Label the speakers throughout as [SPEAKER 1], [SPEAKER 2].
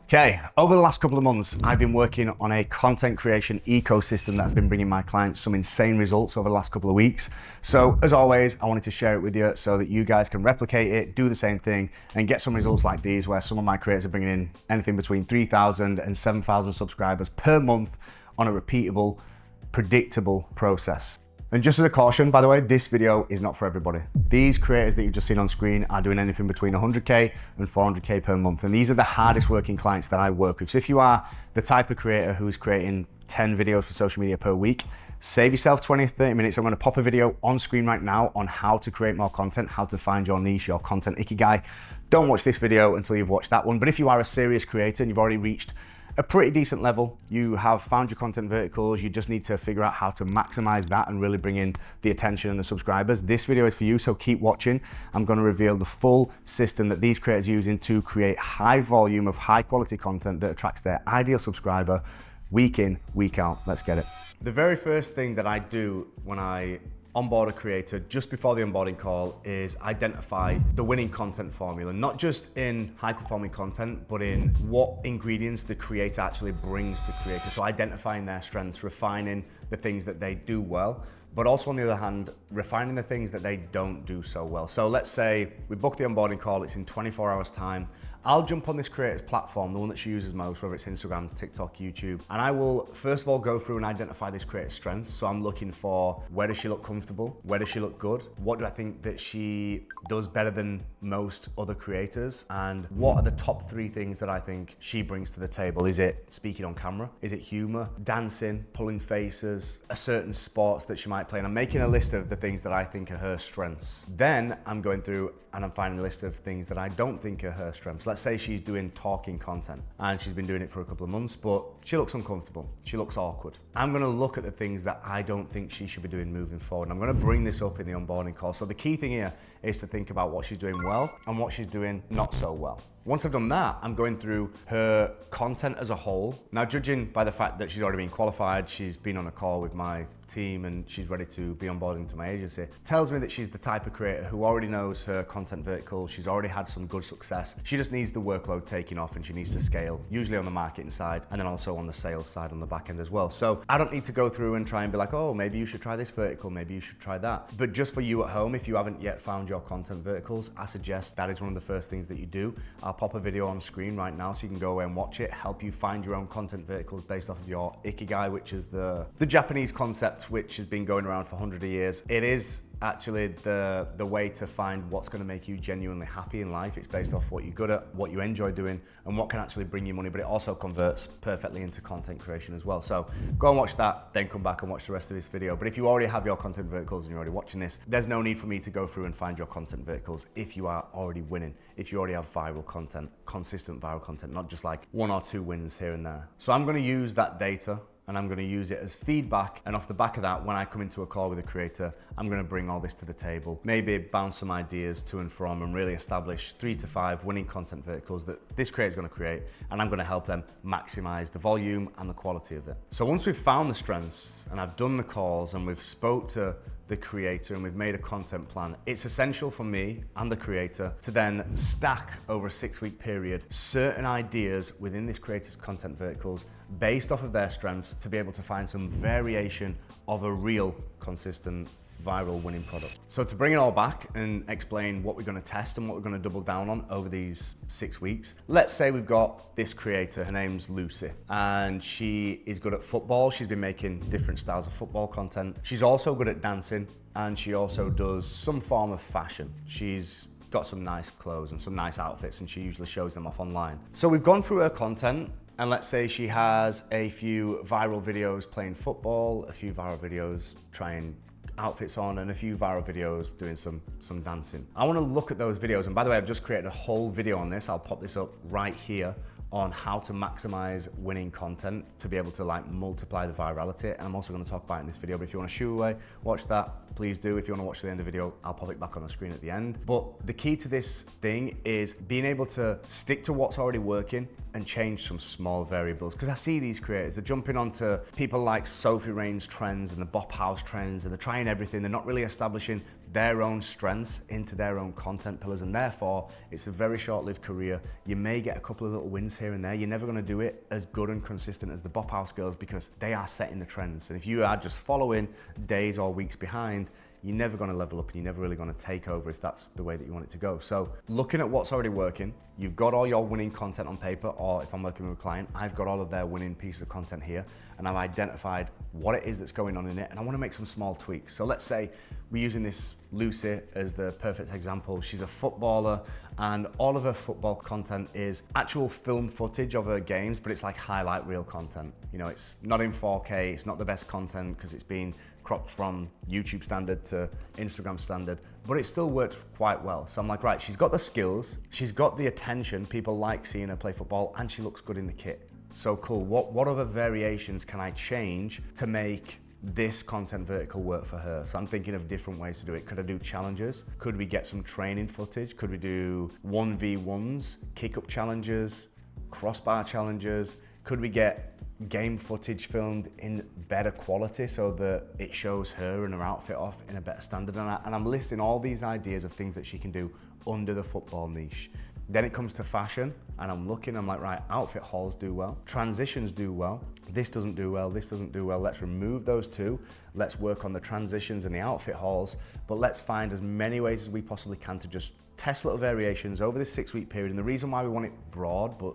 [SPEAKER 1] Okay, over the last couple of months, I've been working on a content creation ecosystem that's been bringing my clients some insane results over the last couple of weeks. So as always, I wanted to share it with you so that you guys can replicate it, do the same thing, and get some results like these where some of my creators are bringing in anything between 3,000 and 7,000 subscribers per month on a repeatable, predictable process. And just as a caution, by the way, this video is not for everybody. These creators that you've just seen on screen are doing anything between 100K and 400K per month. And these are the hardest working clients that I work with. So if you are the type of creator who's creating 10 videos for social media per week, save yourself 20 or 30 minutes. I'm gonna pop a video on screen right now on how to create more content, how to find your niche, your content ikigai. Don't watch this video until you've watched that one. But if you are a serious creator and you've already reached a pretty decent level, you have found your content verticals, you just need to figure out how to maximize that and really bring in the attention and the subscribers. This video is for you, so keep watching. I'm gonna reveal the full system that these creators are using to create high volume of high quality content that attracts their ideal subscriber week in, week out. Let's get it. The very first thing that I do when I onboard a creator just before the onboarding call is identify the winning content formula, not just in high performing content, but in what ingredients the creator actually brings to creators. So identifying their strengths, refining the things that they do well, but also on the other hand, refining the things that they don't do so well. So let's say we book the onboarding call, it's in 24 hours time. I'll jump on this creator's platform, the one that she uses most, whether it's Instagram, TikTok, YouTube, and I will first of all go through and identify this creator's strengths. So I'm looking for, where does she look comfortable? Where does she look good? What do I think that she does better than most other creators? And what are the top 3 things that I think she brings to the table? Is it speaking on camera? Is it humor? Dancing, pulling faces, a certain sports that she might play? And I'm making a list of the things that I think are her strengths. Then I'm going through and I'm finding a list of things that I don't think are her strengths. Let's say she's doing talking content and she's been doing it for a couple of months, but she looks uncomfortable. She looks awkward. I'm gonna look at the things that I don't think she should be doing moving forward. I'm gonna bring this up in the onboarding call. So the key thing here is to think about what she's doing well and what she's doing not so well. Once I've done that, I'm going through her content as a whole. Now, judging by the fact that she's already been qualified, she's been on a call with my team and she's ready to be onboarding to my agency, tells me that she's the type of creator who already knows her content vertical. She's already had some good success. She just needs the workload taking off and she needs to scale, usually on the marketing side and then also on the sales side on the back end as well. So I don't need to go through and try and be like, oh, maybe you should try this vertical, maybe you should try that. But just for you at home, if you haven't yet found your content verticals, I suggest that is one of the first things that you do. I'll pop a video on screen right now so you can go away and watch it, help you find your own content verticals based off of your ikigai, which is the Japanese concept which has been going around for hundreds of years. It is actually the way to find what's going to make you genuinely happy in life. It's based off what you're good at, what you enjoy doing, and what can actually bring you money, but it also converts perfectly into content creation as well. So go and watch that, then come back and watch the rest of this video. But if you already have your content verticals and you're already watching this, there's no need for me to go through and find your content verticals if you are already winning, if you already have viral content, consistent viral content, not just like 1 or 2 wins here and there. So I'm going to use that data and I'm going to use it as feedback, and off the back of that, when I come into a call with a creator, I'm going to bring all this to the table, maybe bounce some ideas to and from and really establish 3 to 5 winning content verticals that this creator is going to create, and I'm going to help them maximize the volume and the quality of it. So once we've found the strengths and I've done the calls and we've spoke to the creator and we've made a content plan, it's essential for me and the creator to then stack over a 6-week period certain ideas within this creator's content verticals based off of their strengths to be able to find some variation of a real consistent viral winning product. So to bring it all back and explain what we're going to test and what we're going to double down on over these 6 weeks, let's say we've got this creator, her name's Lucy, and she is good at football. She's been making different styles of football content. She's also good at dancing, and she also does some form of fashion. She's got some nice clothes and some nice outfits, and she usually shows them off online. So we've gone through her content, and let's say she has a few viral videos playing football, a few viral videos trying outfits on, and a few viral videos doing some dancing. I want to look at those videos, and by the way, I've just created a whole video on this. I'll pop this up right here on how to maximize winning content to be able to like multiply the virality. And I'm also going to talk about it in this video, but if you want to shoo away, watch that, please do. If you want to watch the end of the video, I'll pop it back on the screen at the end. But the key to this thing is being able to stick to what's already working and change some small variables. Because I see these creators, they're jumping onto people like Sophie Rain's trends and the Bop House trends, and they're trying everything. They're not really establishing their own strengths into their own content pillars, and therefore it's a very short-lived career. You may get a couple of little wins here and there. You're never going to do it as good and consistent as the Bop House girls because they are setting the trends. And if you are just following days or weeks behind, you're never going to level up and you're never really going to take over if that's the way that you want it to go. So looking at what's already working, you've got all your winning content on paper, or if I'm working with a client, I've got all of their winning pieces of content here, and I've identified what it is that's going on in it, and I want to make some small tweaks. So let's say we're using this Lucy as the perfect example. She's a footballer, and all of her football content is actual film footage of her games, but it's like highlight reel content. You know, it's not in 4K, it's not the best content because it's been cropped from YouTube standard to Instagram standard, but it still works quite well. So I'm like, right, she's got the skills, she's got the attention, people like seeing her play football, and she looks good in the kit. So cool, what other variations can I change to make this content vertical work for her? So I'm thinking of different ways to do it. Could I do challenges? Could we get some training footage? Could we do 1v1s, kick-up challenges, crossbar challenges? Could we get game footage filmed in better quality so that it shows her and her outfit off in a better standard? And I'm listing all these ideas of things that she can do under the football niche. Then it comes to fashion, and I'm looking, I'm like, right, outfit hauls do well, transitions do well, this doesn't do well, this doesn't do well. Let's remove those two. Let's work on the transitions and the outfit hauls, but let's find as many ways as we possibly can to just test little variations over this 6-week period. And the reason why we want it broad, but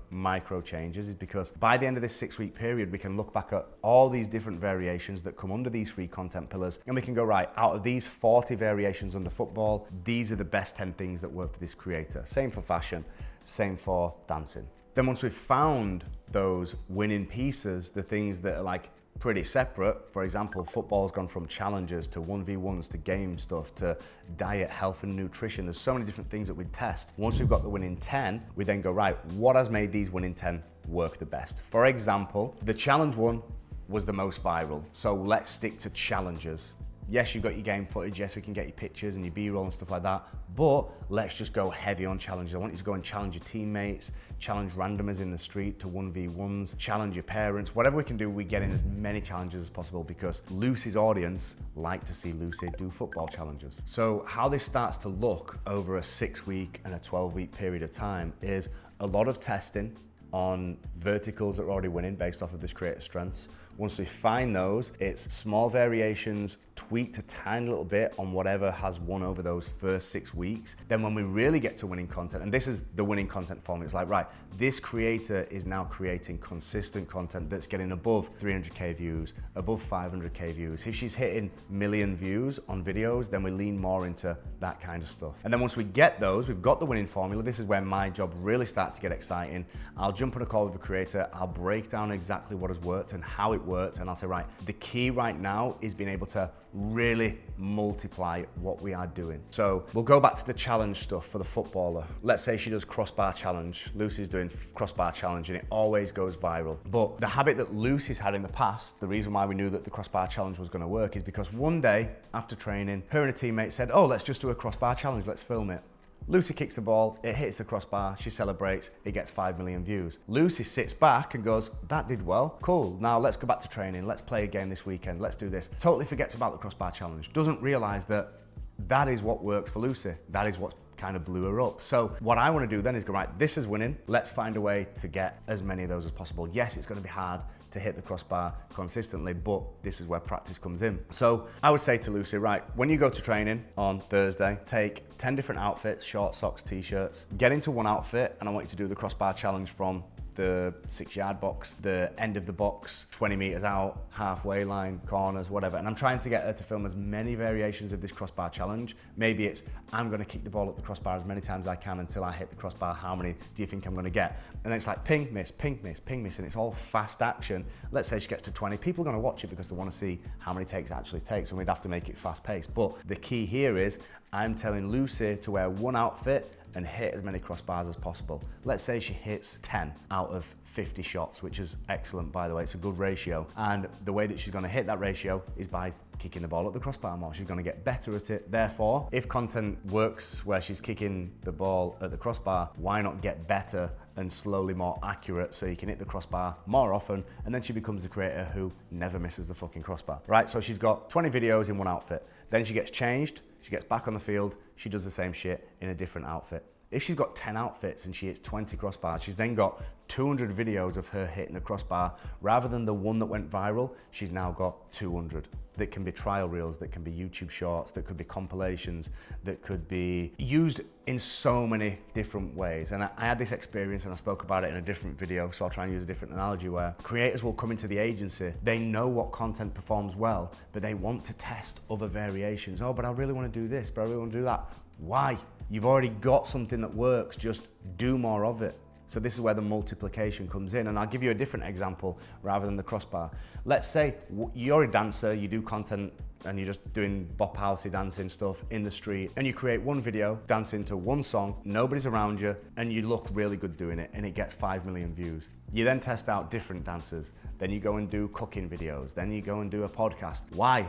[SPEAKER 1] micro changes, is because by the end of this 6-week period, we can look back at all these different variations that come under these 3 content pillars, and we can go, right, out of these 40 variations under football, these are the best 10 things that work for this creator. Same for fashion, same for dancing. Then once we've found those winning pieces, the things that are like pretty separate, for example, football's gone from challenges to 1v1s to game stuff to diet, health and nutrition. There's so many different things that we test. Once we've got the winning 10, we then go, right, what has made these winning 10 work the best? For example, the challenge one was the most viral, so let's stick to challenges. Yes, you've got your game footage, yes, we can get your pictures and your B-roll and stuff like that, but let's just go heavy on challenges. I want you to go and challenge your teammates, challenge randomers in the street to 1v1s, challenge your parents. Whatever we can do, we get in as many challenges as possible because Lucy's audience like to see Lucy do football challenges. So how this starts to look over a 6-week and a 12-week period of time is a lot of testing on verticals that are already winning based off of this creator strengths. Once we find those, it's small variations, tweaked a tiny little bit on whatever has won over those first 6 weeks. Then when we really get to winning content, and this is the winning content formula, it's like, right, this creator is now creating consistent content that's getting above 300K views, above 500K views. If she's hitting million views on videos, then we lean more into that kind of stuff. And then once we get those, we've got the winning formula, this is where my job really starts to get exciting. I'll jump on a call with a creator, I'll break down exactly what has worked and how it worked, and I'll say, right, the key right now is being able to really multiply what we are doing. So we'll go back to the challenge stuff for the footballer. Let's say she does crossbar challenge. Lucy's doing crossbar challenge and it always goes viral. But the habit that Lucy's had in the past, the reason why we knew that the crossbar challenge was gonna work is because one day after training, her and a teammate said, oh, let's just do a crossbar challenge, let's film it. Lucy kicks the ball, it hits the crossbar, she celebrates, it gets 5 million views. Lucy sits back and goes, that did well, cool, now let's go back to training, let's play a game this weekend, let's do this. Totally forgets about the crossbar challenge, doesn't realize that that is what works for Lucy, that is what kind of blew her up. So what I want to do then is go, right, this is winning, let's find a way to get as many of those as possible. Yes, it's going to be hard to hit the crossbar consistently, but this is where practice comes in. So I would say to Lucy, right, when you go to training on Thursday, take 10 different outfits, shorts, socks, t-shirts, get into one outfit, and I want you to do the crossbar challenge from the 6-yard box, the end of the box, 20 meters out, halfway line, corners, whatever. And I'm trying to get her to film as many variations of this crossbar challenge. Maybe it's, I'm gonna kick the ball at the crossbar as many times as I can until I hit the crossbar. How many do you think I'm gonna get? And then it's like ping, miss, ping, miss, ping, miss, and it's all fast action. Let's say she gets to 20. People are gonna watch it because they wanna see how many takes it actually takes, and we'd have to make it fast paced. But the key here is, I'm telling Lucy to wear one outfit and hit as many crossbars as possible. Let's say she hits 10 out of 50 shots, which is excellent, by the way, it's a good ratio. And the way that she's gonna hit that ratio is by kicking the ball at the crossbar more. She's gonna get better at it. Therefore, if content works where she's kicking the ball at the crossbar, why not get better and slowly more accurate so you can hit the crossbar more often, and then she becomes a creator who never misses the fucking crossbar, right? So she's got 20 videos in one outfit. Then she gets changed, she gets back on the field, she does the same shit in a different outfit. If she's got 10 outfits and she hits 20 crossbars, she's then got 200 videos of her hitting the crossbar. Rather than the one that went viral, she's now got 200. That can be trial reels, that can be YouTube shorts, that could be compilations, that could be used in so many different ways. And I had this experience and I spoke about it in a different video, so I'll try and use a different analogy where creators will come into the agency, they know what content performs well, but they want to test other variations. Oh, but I really want to do this, but I really want to do that. Why? You've already got something that works, just do more of it. So this is where the multiplication comes in, and I'll give you a different example rather than the crossbar. Let's say you're a dancer, you do content and you're just doing bop housey dancing stuff in the street, and you create one video dancing to one song, nobody's around you, and you look really good doing it, and it gets 5 million views. You then test out different dancers, then you go and do cooking videos, then you go and do a podcast. Why?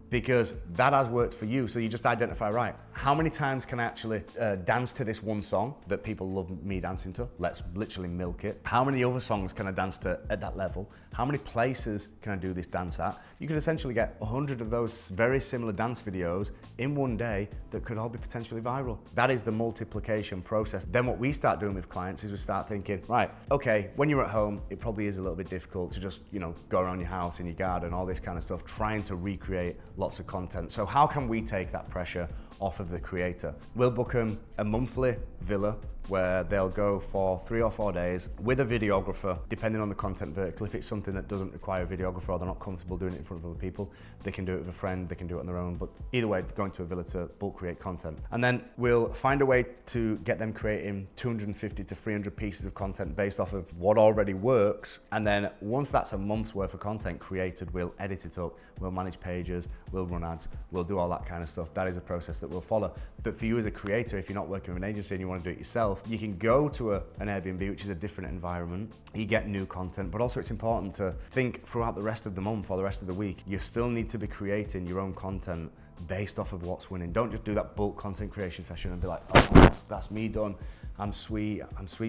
[SPEAKER 1] Because that has worked for you. So you just identify, right, how many times can I actually dance to this one song that people love me dancing to? Let's literally milk it. How many other songs can I dance to at that level? How many places can I do this dance at? You could essentially get 100 of those very similar dance videos in one day that could all be potentially viral. That is the multiplication process. Then what we start doing with clients is we start thinking, right, okay, when you're at home, it probably is a little bit difficult to just, go around your house, in your garden, all this kind of stuff, trying to recreate lots of content. So how can we take that pressure off of the creator? We'll book them a monthly villa where they'll go for 3 or 4 days with a videographer, depending on the content vertical. If it's something that doesn't require a videographer or they're not comfortable doing it in front of other people, they can do it with a friend, they can do it on their own. But either way, they're going to a villa to bulk create content. And then we'll find a way to get them creating 250 to 300 pieces of content based off of what already works. And then once that's a month's worth of content created, we'll edit it up, we'll manage pages, we'll run ads, we'll do all that kind of stuff. That is a process that we'll follow. But for you as a creator, if you're not working with an agency and you want to do it yourself, you can go to an Airbnb, which is a different environment. You get new content, but also it's important to think throughout the rest of the month or the rest of the week, you still need to be creating your own content based off of what's winning. Don't just do that bulk content creation session and be like, oh, that's me done. I'm sweet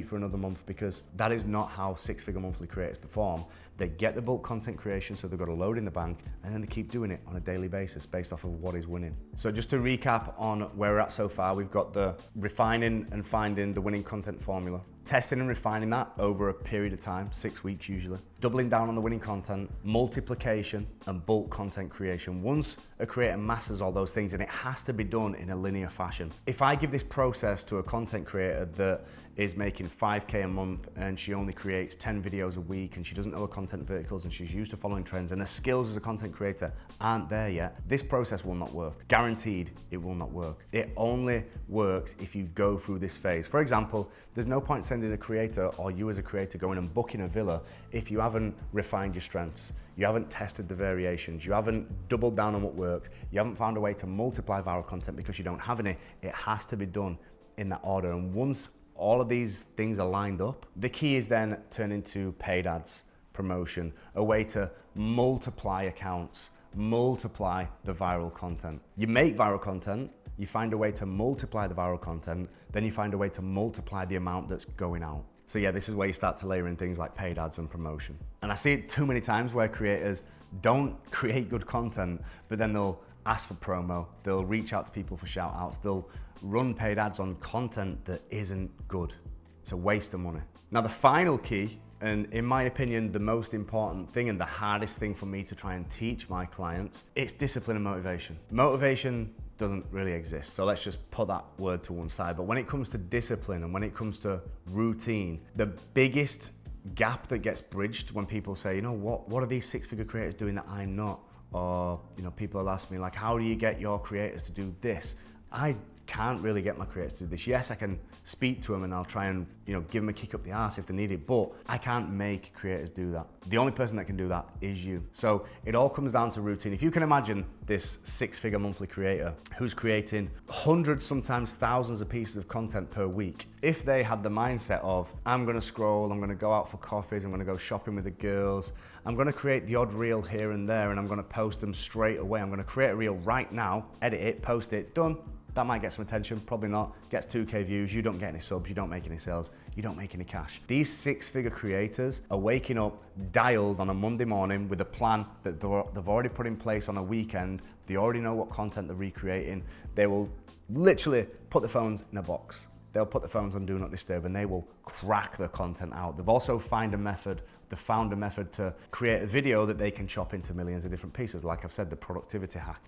[SPEAKER 1] for another month, because that is not how 6-figure monthly creators perform. They get the bulk content creation, so they've got a load in the bank, and then they keep doing it on a daily basis based off of what is winning. So just to recap on where we're at so far, we've got the refining and finding the winning content formula, testing and refining that over a period of time, 6 weeks usually, doubling down on the winning content, multiplication, and bulk content creation. Once a creator masters all those things, and it has to be done in a linear fashion. If I give this process to a content creator that is making 5K a month and she only creates 10 videos a week and she doesn't know her content verticals and she's used to following trends and her skills as a content creator aren't there yet, this process will not work. Guaranteed, it will not work. It only works if you go through this phase. For example, there's no point sending a creator or you as a creator going and booking a villa if you haven't refined your strengths, you haven't tested the variations, you haven't doubled down on what works, you haven't found a way to multiply viral content because you don't have any. It has to be done in that order. And once all of these things are lined up, the key is then turn into paid ads, promotion, a way to multiply accounts, multiply the viral content. You make viral content, you find a way to multiply the viral content, then you find a way to multiply the amount that's going out. So yeah, this is where you start to layer in things like paid ads and promotion. And I see it too many times where creators don't create good content, but then they'll ask for promo, they'll reach out to people for shout outs, they'll run paid ads on content that isn't good. It's a waste of money. Now the final key, and in my opinion, the most important thing and the hardest thing for me to try and teach my clients, it's discipline and motivation. Motivation doesn't really exist, so let's just put that word to one side. But when it comes to discipline and when it comes to routine, the biggest gap that gets bridged when people say, what are these 6-figure creators doing that I'm not? Or, people will ask me like, how do you get your creators to do this? I can't really get my creators to do this. Yes, I can speak to them and I'll try and, give them a kick up the arse if they need it, but I can't make creators do that. The only person that can do that is you. So it all comes down to routine. If you can imagine this 6-figure monthly creator who's creating hundreds, sometimes thousands of pieces of content per week, if they had the mindset of, I'm gonna scroll, I'm gonna go out for coffees, I'm gonna go shopping with the girls, I'm gonna create the odd reel here and there and I'm gonna post them straight away. I'm gonna create a reel right now, edit it, post it, done. That might get some attention, probably not. Gets 2K views, you don't get any subs, you don't make any sales. you don't make any cash. These six-figure creators are waking up dialed on a Monday morning with a plan that they've already put in place on a weekend. They already know what content they're recreating. They will literally put the phones in a box. They'll put the phones on Do Not Disturb and they will crack the content out. They've also found a method to create a video that they can chop into millions of different pieces. Like I've said, the productivity hack.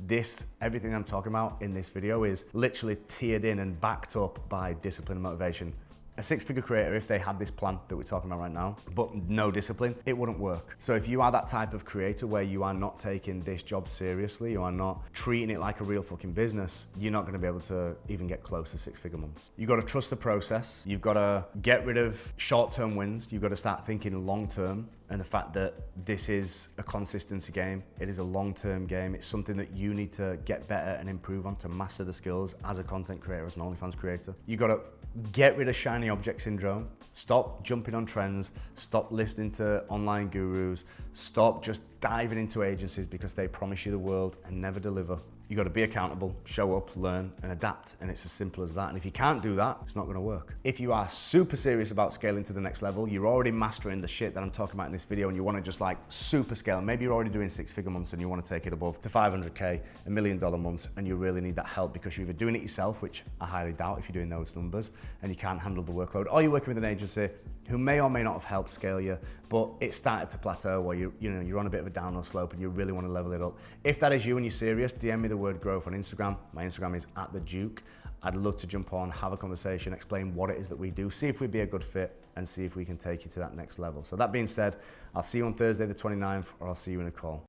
[SPEAKER 1] Everything I'm talking about in this video is literally tiered in and backed up by discipline and motivation. A six-figure creator, if they had this plan that we're talking about right now, but no discipline, it wouldn't work. So if you are that type of creator where you are not taking this job seriously, you are not treating it like a real fucking business, you're not gonna be able to even get close to six-figure months. You've got to trust the process. You've got to get rid of short-term wins. You've got to start thinking long-term, and the fact that this is a consistency game. It is a long-term game. It's something that you need to get better and improve on to master the skills as a content creator, as an Onlyfans creator. You've got to get rid of shiny object syndrome. Stop jumping on trends. Stop listening to online gurus. Stop just diving into agencies because they promise you the world and never deliver. You got to be accountable, show up, learn, and adapt. And it's as simple as that. And if you can't do that, it's not going to work. If you are super serious about scaling to the next level, you're already mastering the shit that I'm talking about in this video, and you want to just like super scale. Maybe you're already doing six-figure months and you want to take it above to 500K, $1 million months, and you really need that help because you're either doing it yourself, which I highly doubt if you're doing those numbers, and you can't handle the workload, or you're working with an agency who may or may not have helped scale you, but it started to plateau where you're on a bit of a downhill slope and you really want to level it up. If that is you and you're serious, DM me the word growth on Instagram. My Instagram is @theduke. I'd love to jump on, have a conversation, explain what it is that we do, see if we'd be a good fit, and see if we can take you to that next level. So that being said, I'll see you on Thursday the 29th, or I'll see you in a call.